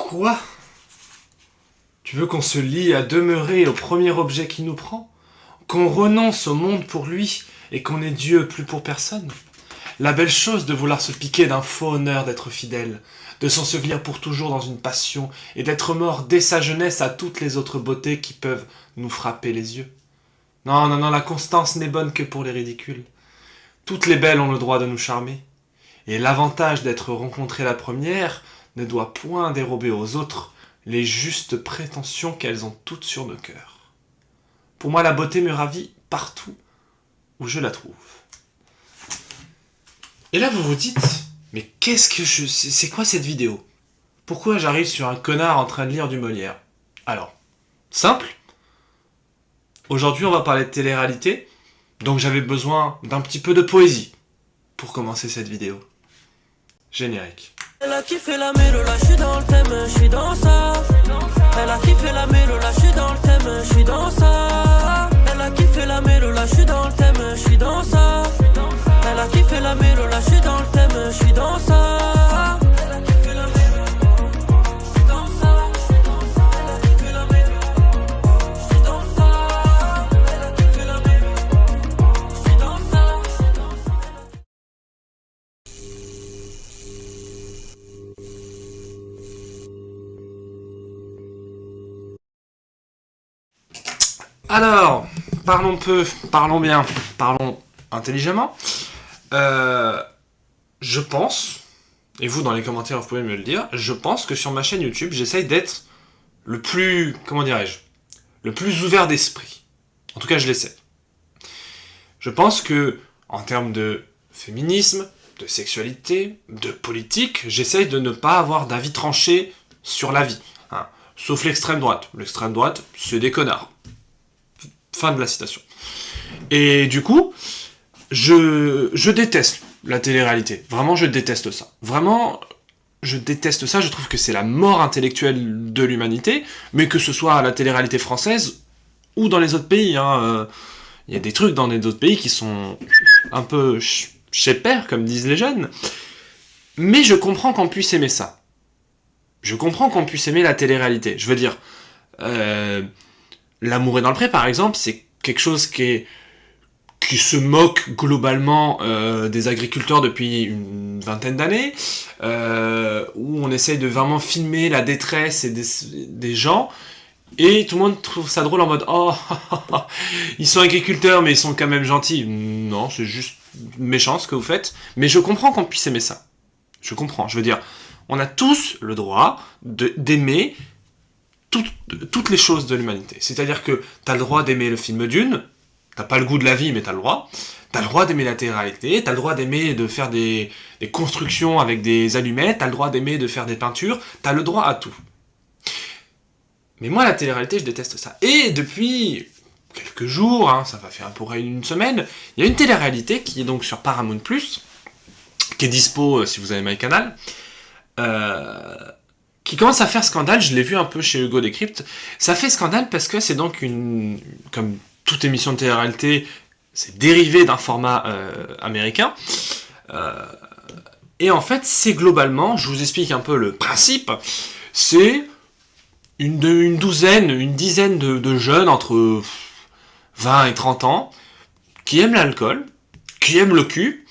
Quoi? Tu veux qu'on se lie à demeurer au premier objet qui nous prend? Qu'on renonce au monde pour lui et qu'on ait Dieu plus pour personne? La belle chose de vouloir se piquer d'un faux honneur d'être fidèle, de s'ensevelir pour toujours dans une passion et d'être mort dès sa jeunesse à toutes les autres beautés qui peuvent nous frapper les yeux. Non, non, non, la constance n'est bonne que pour les ridicules. Toutes les belles ont le droit de nous charmer. Et l'avantage d'être rencontrée la première ne doit point dérober aux autres les justes prétentions qu'elles ont toutes sur nos cœurs. Pour moi, la beauté me ravit partout où je la trouve. Et là, vous vous dites, mais c'est quoi cette vidéo? Pourquoi j'arrive sur un connard en train de lire du Molière? Alors, simple. Aujourd'hui, on va parler de télé-réalité, donc j'avais besoin d'un petit peu de poésie pour commencer cette vidéo. Générique. Elle a kiffé la mélo, là j'suis dans le thème, j'suis dans ça. Elle a kiffé la mélo, là j'suis dans le thème, j'suis dans ça. Elle a kiffé la mélo, là j'suis dans le thème, j'suis dans ça. Elle a kiffé la mélo, là j'suis dans le thème, j'suis dans ça. Elle a kiffé la mélo, j'suis dans ça. Elle a kiffé la mélo, j'suis dans ça. Elle a kiffé la mélo, j'suis dans ça. Alors, parlons peu, parlons bien, parlons intelligemment. Je pense, et vous dans les commentaires vous pouvez me le dire, je pense que sur ma chaîne YouTube, j'essaye d'être le plus, le plus ouvert d'esprit. En tout cas, je l'essaie. Je pense que, en termes de féminisme, de sexualité, de politique, j'essaye de ne pas avoir d'avis tranché sur la vie. Hein. Sauf l'extrême droite. L'extrême droite, c'est des connards. Fin de la citation. Et du coup, je déteste la télé-réalité. Vraiment, je déteste ça. Vraiment, je déteste ça. Je trouve que c'est la mort intellectuelle de l'humanité, mais que ce soit à la télé-réalité française ou dans les autres pays. Hein. Y a des trucs dans les autres pays qui sont un peu chez père, comme disent les jeunes. Mais je comprends qu'on puisse aimer ça. Je comprends qu'on puisse aimer la télé-réalité. Je veux dire... L'amour est dans le pré, par exemple, c'est quelque chose qui se moque globalement des agriculteurs depuis une vingtaine d'années, où on essaye de vraiment filmer la détresse et des gens, et tout le monde trouve ça drôle en mode « Oh, ils sont agriculteurs, mais ils sont quand même gentils. » Non, c'est juste méchant ce que vous faites, mais je comprends qu'on puisse aimer ça. Je comprends, je veux dire, on a tous le droit d'aimer toutes les choses de l'humanité. C'est-à-dire que t'as le droit d'aimer le film Dune, t'as pas le goût de la vie, mais t'as le droit. T'as le droit d'aimer la télé-réalité, t'as le droit d'aimer de faire des constructions avec des allumettes, t'as le droit d'aimer de faire des peintures, t'as le droit à tout. Mais moi, la télé-réalité, je déteste ça. Et depuis quelques jours, hein, ça va faire pour une semaine, il y a une télé-réalité qui est donc sur Paramount+, qui est dispo si vous avez MyCanal, qui commence à faire scandale. Je l'ai vu un peu chez Hugo Décrypte. Ça fait scandale parce que c'est donc comme toute émission de télé-réalité, c'est dérivé d'un format américain. Et en fait, c'est globalement, je vous explique un peu le principe, c'est une dizaine de jeunes entre 20 et 30 ans qui aiment l'alcool, qui aiment le cul,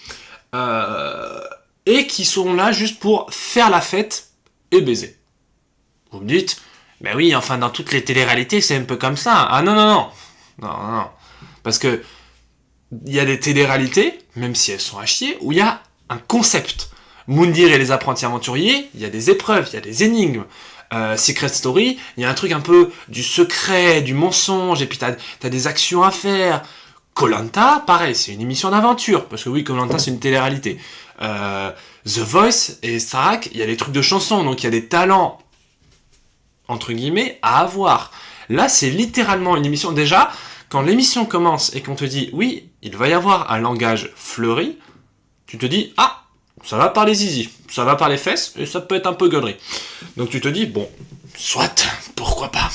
et qui sont là juste pour faire la fête et baiser. Vous me dites, ben oui, enfin, dans toutes les télé-réalités, c'est un peu comme ça. Ah non, non, non. Non, non, non. Parce que, il y a des télé-réalités, même si elles sont à chier, où il y a un concept. Moundir et les apprentis aventuriers, il y a des épreuves, il y a des énigmes. Secret Story, il y a un truc un peu du secret, du mensonge, et puis t'as des actions à faire. Koh-Lanta, pareil, c'est une émission d'aventure, parce que oui, Koh-Lanta, c'est une télé-réalité. The Voice et Starac, il y a des trucs de chansons, donc il y a des talents entre guillemets, à avoir. Là, c'est littéralement une émission. Déjà, quand l'émission commence et qu'on te dit, oui, il va y avoir un langage fleuri, tu te dis, ah, ça va par les zizi, ça va par les fesses, et ça peut être un peu gaulerie. Donc tu te dis, bon, soit, pourquoi pas.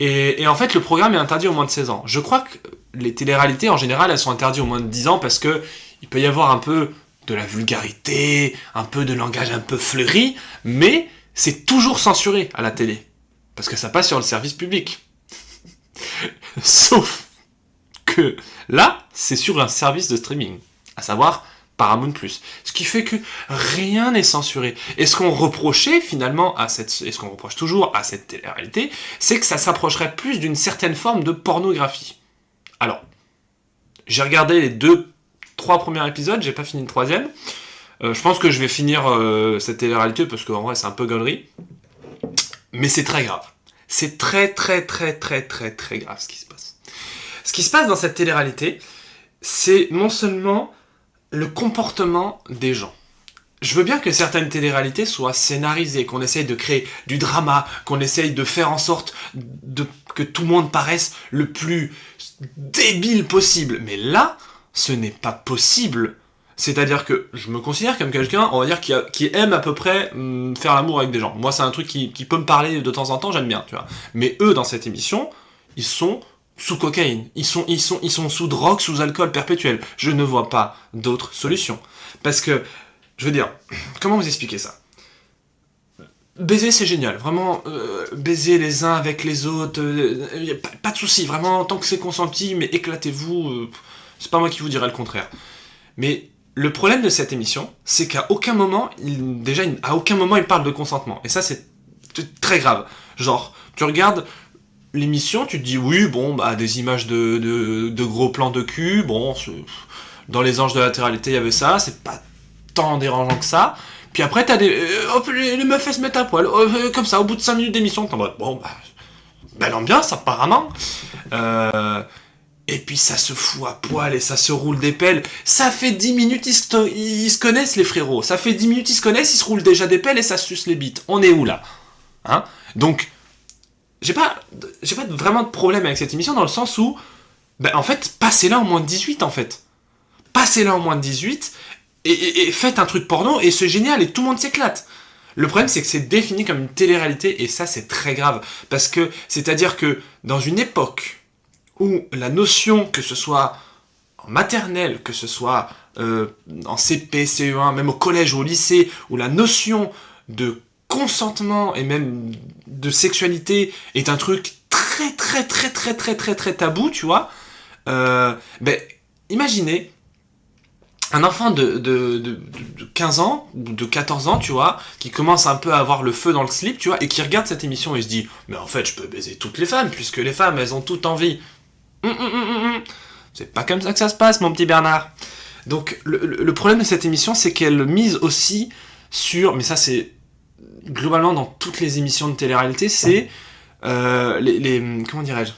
Et en fait, le programme est interdit au moins de 16 ans. Je crois que les télé-réalités, en général, elles sont interdites au moins de 10 ans parce que il peut y avoir un peu de la vulgarité, un peu de langage un peu fleuri, mais c'est toujours censuré à la télé. Parce que ça passe sur le service public. Sauf que là, c'est sur un service de streaming, à savoir Paramount+. Ce qui fait que rien n'est censuré. Et ce qu'on reprochait finalement et ce qu'on reproche toujours à cette télé-réalité, c'est que ça s'approcherait plus d'une certaine forme de pornographie. Alors, j'ai regardé les 3 premiers épisodes, j'ai pas fini le 3e. Je pense que je vais finir cette télé-réalité parce qu'en vrai c'est un peu gaulerie. Mais c'est très grave. C'est très très très très très très grave ce qui se passe. Ce qui se passe dans cette télé-réalité, c'est non seulement le comportement des gens. Je veux bien que certaines télé-réalités soient scénarisées, qu'on essaye de créer du drama, qu'on essaye de faire en sorte que tout le monde paraisse le plus débile possible. Mais là, ce n'est pas possible. C'est-à-dire que je me considère comme quelqu'un, on va dire, qui aime à peu près faire l'amour avec des gens. Moi, c'est un truc qui peut me parler de temps en temps, j'aime bien, tu vois. Mais eux, dans cette émission, ils sont sous cocaïne, ils sont sous drogue, sous alcool perpétuel. Je ne vois pas d'autre solution. Parce que, je veux dire, comment vous expliquer ça ? Baiser, c'est génial. Vraiment, baiser les uns avec les autres, pas de souci. Vraiment, tant que c'est consenti, mais éclatez-vous. C'est pas moi qui vous dirai le contraire. Mais le problème de cette émission, c'est qu'à aucun moment, à aucun moment, il parle de consentement. Et ça, c'est très grave. Genre, tu regardes l'émission, tu te dis, oui, bon, bah, des images de gros plans de cul, bon, dans Les Anges de la télé-réalité, il y avait ça, c'est pas tant dérangeant que ça. Puis après, t'as les meufs, elles se mettent à poil, comme ça, au bout de 5 minutes d'émission, t'es en mode, bon, bah, belle ambiance, apparemment. Et puis ça se fout à poil et ça se roule des pelles. Ça fait 10 minutes, ils se connaissent, les frérots. Ça fait 10 minutes, ils se connaissent, ils se roulent déjà des pelles et ça se suce les bites. On est où, là ? Hein ? Donc, j'ai pas vraiment de problème avec cette émission dans le sens où, ben, en fait, passez-la en moins de 18, en fait. Passez-la en moins de 18 et faites un truc porno et c'est génial et tout le monde s'éclate. Le problème, c'est que c'est défini comme une télé-réalité et ça, c'est très grave. Parce que, c'est-à-dire que dans une époque où la notion, que ce soit en maternelle, que ce soit en CP, CE1, même au collège ou au lycée, où la notion de consentement et même de sexualité est un truc très très très très très très très tabou, tu vois, ben, imaginez un enfant de 15 ans, ou de 14 ans, tu vois, qui commence un peu à avoir le feu dans le slip, tu vois, et qui regarde cette émission et se dit « Mais en fait, je peux baiser toutes les femmes, puisque les femmes, elles ont toutes envie. » C'est pas comme ça que ça se passe, mon petit Bernard. Donc, le problème de cette émission, c'est qu'elle mise aussi sur... Mais ça, c'est globalement dans toutes les émissions de télé-réalité, c'est comment dirais-je ?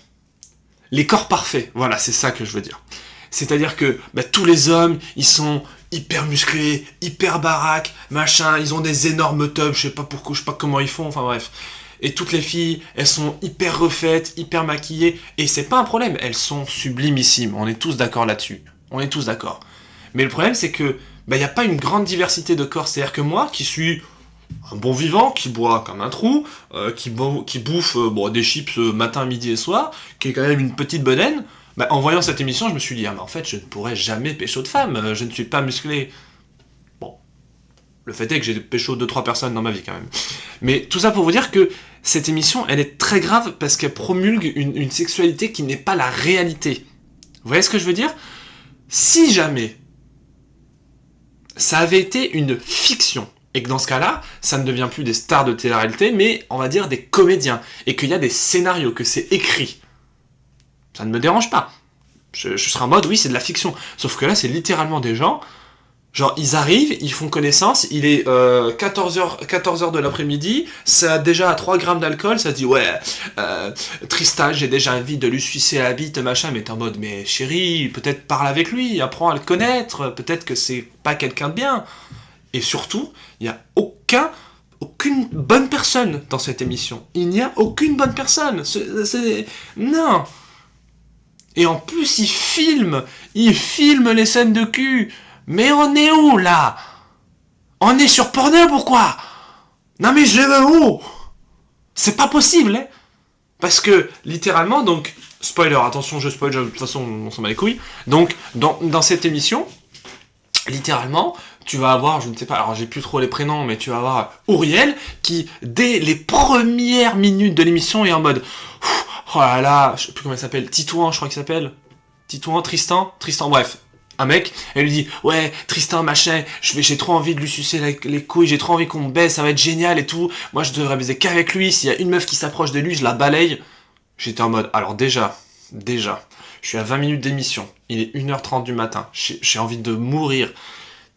Les corps parfaits. Voilà, c'est ça que je veux dire. C'est-à-dire que bah, tous les hommes, ils sont hyper musclés, hyper baraques, machin, ils ont des énormes tubs, je sais pas pourquoi, je sais pas comment ils font, enfin bref. Et toutes les filles, elles sont hyper refaites, hyper maquillées, et c'est pas un problème, elles sont sublimissimes, on est tous d'accord là-dessus. On est tous d'accord. Mais le problème, c'est que bah, y a pas une grande diversité de corps, c'est-à-dire que moi, qui suis un bon vivant, qui boit comme un trou, qui bouffe des chips matin, midi et soir, qui est quand même une petite bedaine, bah, en voyant cette émission, je me suis dit, ah mais en fait, je ne pourrais jamais pécho de femme, je ne suis pas musclé. Bon, le fait est que j'ai pécho 2-3 personnes dans ma vie quand même. Mais tout ça pour vous dire que cette émission, elle est très grave parce qu'elle promulgue une sexualité qui n'est pas la réalité. Vous voyez ce que je veux dire ? Si jamais ça avait été une fiction, et que dans ce cas-là, ça ne devient plus des stars de télé-réalité, mais on va dire des comédiens, et qu'il y a des scénarios, que c'est écrit, ça ne me dérange pas. Je serai en mode, oui, c'est de la fiction. Sauf que là, c'est littéralement des gens, genre, ils arrivent, ils font connaissance, il est 14h de l'après-midi, ça a déjà 3 grammes d'alcool, ça dit, ouais, Tristan, j'ai déjà envie de lui sucer la bite, machin, mais t'es en mode, mais chérie, peut-être parle avec lui, apprends à le connaître, peut-être que c'est pas quelqu'un de bien. Et surtout, il n'y a aucune bonne personne dans cette émission. Il n'y a aucune bonne personne. Non. Et en plus, il filme les scènes de cul. Mais on est où, là ? On est sur Pornhub ou quoi ? Non mais je vais où ? C'est pas possible, hein ? Parce que, littéralement, donc, spoiler, attention, je spoil, de toute façon, on s'en bat les couilles. Donc, dans cette émission, littéralement, tu vas avoir, je ne sais pas, alors j'ai plus trop les prénoms, mais tu vas avoir Auriel qui, dès les premières minutes de l'émission, est en mode oh là là, je sais plus comment il s'appelle, Titouan, je crois qu'il s'appelle. Titouan, Tristan, bref. Un mec, elle lui dit ouais Tristan machin, j'ai trop envie de lui sucer les couilles, j'ai trop envie qu'on me baise, ça va être génial et tout, moi je devrais baiser qu'avec lui, s'il y a une meuf qui s'approche de lui, je la balaye. J'étais en mode, alors déjà, je suis à 20 minutes d'émission, il est 1h30 du matin, j'ai envie de mourir,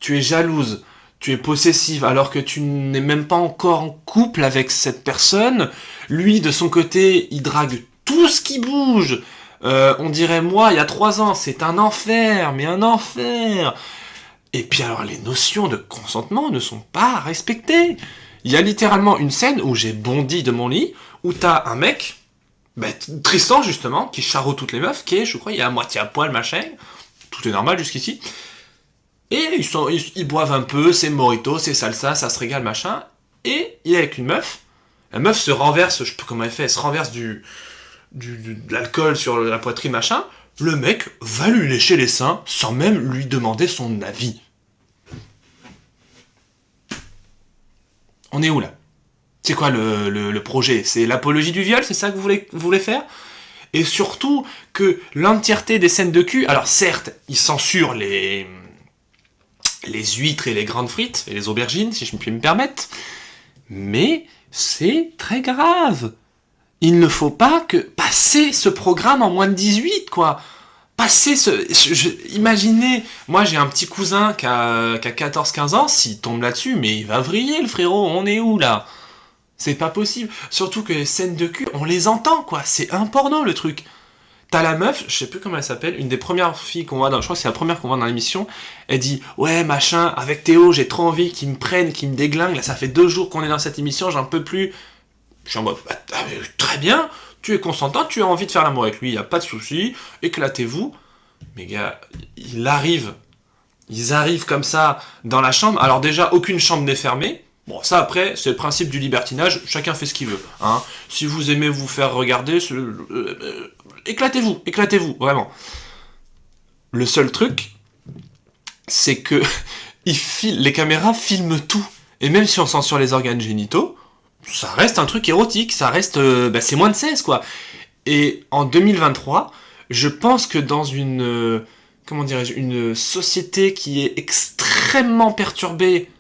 tu es jalouse, tu es possessive alors que tu n'es même pas encore en couple avec cette personne, lui de son côté il drague tout ce qui bouge. On dirait moi, il y a 3 ans, c'est un enfer, mais un enfer. Et puis alors, les notions de consentement ne sont pas respectées. Il y a littéralement une scène où j'ai bondi de mon lit, où t'as un mec, Tristan justement, qui charreau toutes les meufs, qui est, je crois, il est à moitié à poil, machin, tout est normal jusqu'ici, et ils boivent un peu, c'est mojito, c'est salsa, ça se régale, machin, et il est avec une meuf, la meuf se renverse, je sais pas comment elle fait, elle se renverse de l'alcool sur la poitrine, machin, le mec va lui lécher les seins sans même lui demander son avis. On est où là ? C'est quoi le projet ? C'est l'apologie du viol ? C'est ça que vous voulez faire ? Et surtout que l'entièreté des scènes de cul, alors certes, ils censurent les huîtres et les grandes frites, et les aubergines, si je puis me permettre, mais c'est très grave. Il ne faut pas que passer ce programme en moins de 18, quoi. Imaginez, moi j'ai un petit cousin qui a 14-15 ans, s'il tombe là-dessus, mais il va vriller le frérot, on est où là ? C'est pas possible. Surtout que les scènes de cul, on les entend, quoi. C'est un porno, le truc. T'as la meuf, je sais plus comment elle s'appelle, une des premières filles qu'on voit je crois que c'est la première qu'on voit dans l'émission, elle dit « Ouais, machin, avec Théo, j'ai trop envie qu'il me prenne, qu'il me déglingue, là ça fait 2 jours qu'on est dans cette émission, j'en peux plus. » Je suis en mode très bien, tu es consentant, tu as envie de faire l'amour avec lui, y a pas de souci, éclatez-vous. Mais gars, ils arrivent comme ça dans la chambre, alors déjà aucune chambre n'est fermée. Bon, ça après, c'est le principe du libertinage, chacun fait ce qu'il veut. Hein. Si vous aimez vous faire regarder, éclatez-vous, vraiment. Le seul truc, c'est que les caméras filment tout. Et même si on censure les organes génitaux, ça reste un truc érotique, ça reste... c'est moins de 16, quoi. Et en 2023, je pense que dans une société qui est extrêmement perturbée,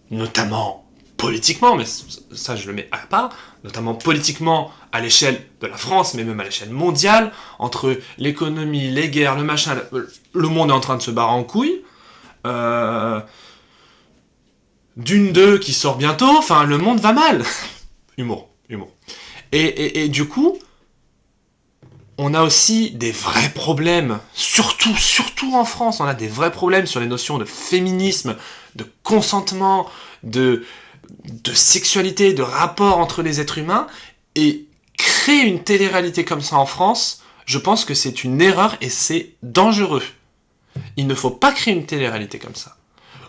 notamment politiquement, mais ça je le mets à part, notamment politiquement à l'échelle de la France, mais même à l'échelle mondiale, entre l'économie, les guerres, le machin, le monde est en train de se barrer en couille, Dune 2 qui sort bientôt, enfin le monde va mal. Humour. Et du coup, on a aussi des vrais problèmes, surtout en France, on a des vrais problèmes sur les notions de féminisme, de consentement, de sexualité, de rapport entre les êtres humains, et créer une télé-réalité comme ça en France, je pense que c'est une erreur et c'est dangereux. Il ne faut pas créer une télé-réalité comme ça.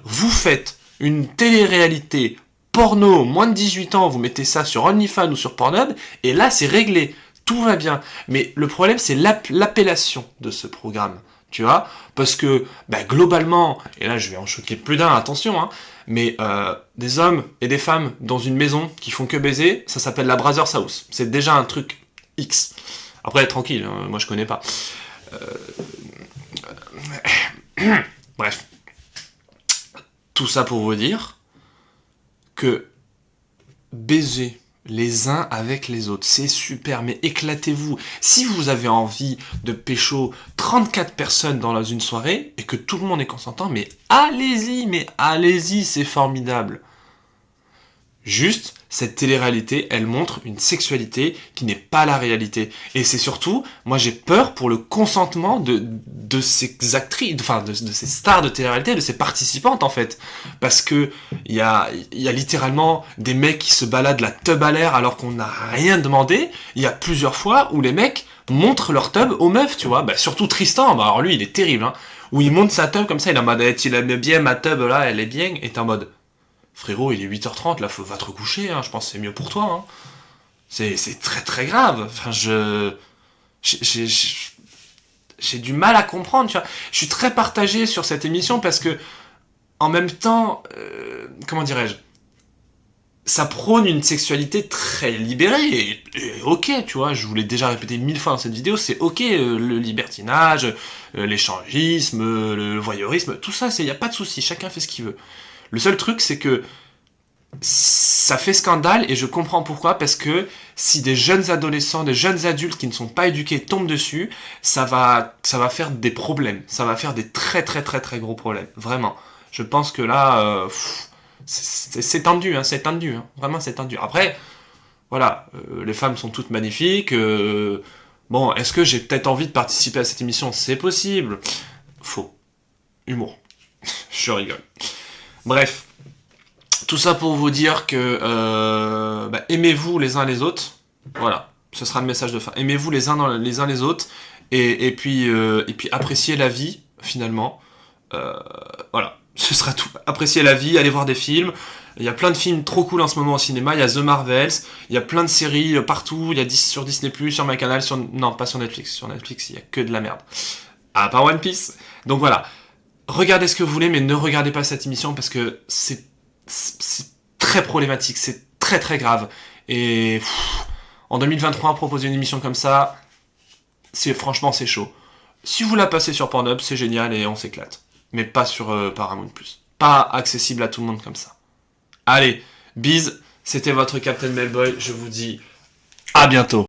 Vous faites une télé-réalité porno, moins de 18 ans, vous mettez ça sur OnlyFans ou sur Pornhub, et là c'est réglé, tout va bien. Mais le problème c'est l'appellation de ce programme, tu vois, parce que globalement, et là je vais en choquer plus d'un, attention, hein, mais des hommes et des femmes dans une maison qui font que baiser, ça s'appelle la Brothers House. C'est déjà un truc X. Après, tranquille, hein, moi je connais pas. Bref. Tout ça pour vous dire que baiser les uns avec les autres, c'est super, mais éclatez-vous. Si vous avez envie de pécho 34 personnes dans une soirée, et que tout le monde est consentant, mais allez-y, c'est formidable. Juste, cette télé-réalité, elle montre une sexualité qui n'est pas la réalité. Et c'est surtout, moi j'ai peur pour le consentement de ces actrices, enfin de ces stars de télé-réalité, de ces participantes en fait. Parce que il y a littéralement des mecs qui se baladent la teub à l'air alors qu'on n'a rien demandé. Il y a plusieurs fois où les mecs montrent leur teub aux meufs, tu vois. Surtout Tristan, alors lui il est terrible, hein. Où il monte sa teub comme ça, il est en mode, il aime bien ma teub là, elle est bien, et t'es en mode... Frérot, il est 8h30, là, va te recoucher, hein, je pense que c'est mieux pour toi. Hein. C'est très très grave. Enfin, j'ai du mal à comprendre, tu vois. Je suis très partagé sur cette émission parce que en même temps, comment dirais-je, ça prône une sexualité très libérée, et ok, tu vois, je vous l'ai déjà répété 1000 fois dans cette vidéo, c'est ok, le libertinage, l'échangisme, le voyeurisme, tout ça, y a pas de souci, chacun fait ce qu'il veut. Le seul truc, c'est que ça fait scandale, et je comprends pourquoi, parce que si des jeunes adolescents, des jeunes adultes qui ne sont pas éduqués tombent dessus, ça va faire des problèmes, ça va faire des très très très très gros problèmes, vraiment. Je pense que là, c'est tendu, hein, c'est tendu, hein, vraiment c'est tendu. Après, voilà, les femmes sont toutes magnifiques, bon, est-ce que j'ai peut-être envie de participer à cette émission? C'est possible. Faux. Humour. Je rigole. Bref. Tout ça pour vous dire que aimez-vous les uns les autres. Voilà, ce sera le message de fin. Aimez-vous les uns les autres et puis appréciez la vie finalement. Voilà, ce sera tout. Appréciez la vie, allez voir des films. Il y a plein de films trop cool en ce moment au cinéma. Il y a The Marvels, il y a plein de séries partout. Il y a sur Disney+, sur ma canal, non pas sur Netflix. Sur Netflix, il y a que de la merde. À part One Piece. Donc voilà, regardez ce que vous voulez, mais ne regardez pas cette émission parce que c'est très problématique, c'est très très grave. Et en 2023, proposer une émission comme ça, franchement c'est chaud. Si vous la passez sur Pornhub, c'est génial et on s'éclate. Mais pas sur Paramount+. Pas accessible à tout le monde comme ça. Allez, bise, c'était votre Captain Melboy, je vous dis à bientôt.